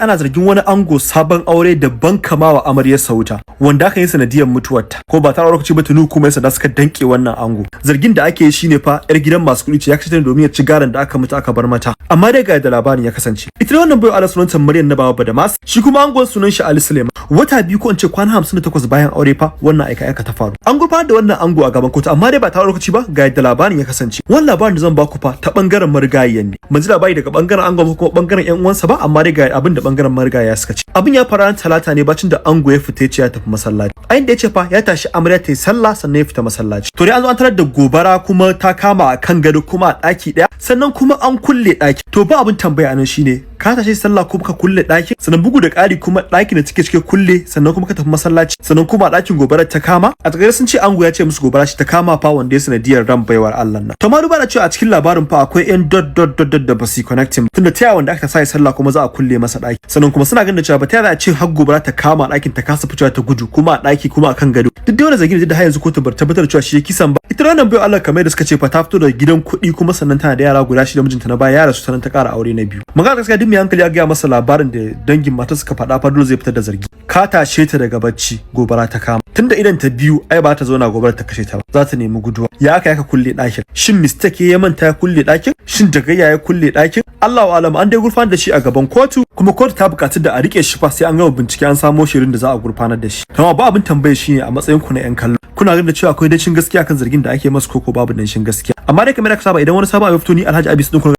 ana zargin wani ango sabon aure da bankamawa amaryarsa wuta wanda aka yi sanadiyar mutuwarta ko ba tare lokaci ba tunu kuma yasa suka danke wannan ango. Zargin da ake yi shine fa yar gidan masu kuɗi ce ya kashe ta domin ya ci garan da aka mutu aka bar mata. Amma dai ga da labarin ya kasance. Ita wannan bai Allah sunanta Maryam na Baba Badamas, shi kuma angon sunan shi Ali Suleiman. Wata biyu ko in ce kwana 58 bayan aure fa wannan aika ta faru. An gurfanar da wannan ango a gaban kotu amma dai ba tare lokaci ba ga da labarin ya kasance. Wannan labarin da zan baku fa ta bangaren marigayiyan ne. Mun ji labari daga bangaren angon ko bangaren ƴan uwansa ba amma dai ga abin da bangaren marigaya suka ce. Abin ya fara ran Talata ne bacin da ango ya fita ya tafi masallaci. A inda ya ce fa ya tashi amarya ta yi sallah sannan ya fita masallaci. To dai an zo an tarar da gobara kuma ta kama a kan gado kuma a ɗaki ɗaya sannan kuma an kulle ɗaki. To ba abin tambaya anan shine ka tashi sallah kuma ka kulle ɗakin sannan bugu da ƙari kuma ɗakin da cike kulle sannan kuma ka tafi masallaci sannan kuma ɗakin gobarar ta kama. A takaice sun ce ango ya ce musu gobara shi ta kama fa wanda ya sanadiyar ran baiwar Allah nan. To ma duba da cewa a cikin labarin fa akwai ƴan dot da ba su connecting tunda ta wanda aka sa sallah kuma za a kulle masa ɗaki sannan kuma suna ganin da cewa ba ta a ce har gobara ta kama ɗakin ta kasa fitowa ta gudu kuma a ɗaki kuma a kan gado. Duk da wani zargin da har yanzu kotu bar tabbatar da cewa shi ya kisan ba. Ita wannan baiwar Allah kamar da suka ce fa ta fito daga gidan kuɗi kuma sannan tana da yara guda 6 mijinta na baya ya rasu sannan ta ƙara aure na biyu. Magana gaskiya duk mai hankali ya ga masa labarin da dangin matar suka faɗa fa dole zai fitar da zargi. Ka tashe ta daga bacci gobara ta kama tunda idan ta biyu ai ba ta zauna gobara ta kashe ta ba za ta nemi guduwa. Ya aka kulle ɗakin shin mistake ya manta ya kulle ɗakin shin dagayya ya kulle ɗakin Allahu alam. An dai gurfanar da shi a gaban kotu kuma kotu ta buƙaci da a rike shi fa sai an gama bincike an samo shirin da za a gurfanar da shi. Amma ba abin tambaye shi ne a matsayin ku na ƴan kallo kuna ganin da cewa akwai dashin gaskiya kan zargin da ake masa koko babu dashin gaskiya. Amma dai kamar aka saba idan wani sabon abu ya fito ni Alhaji Abis din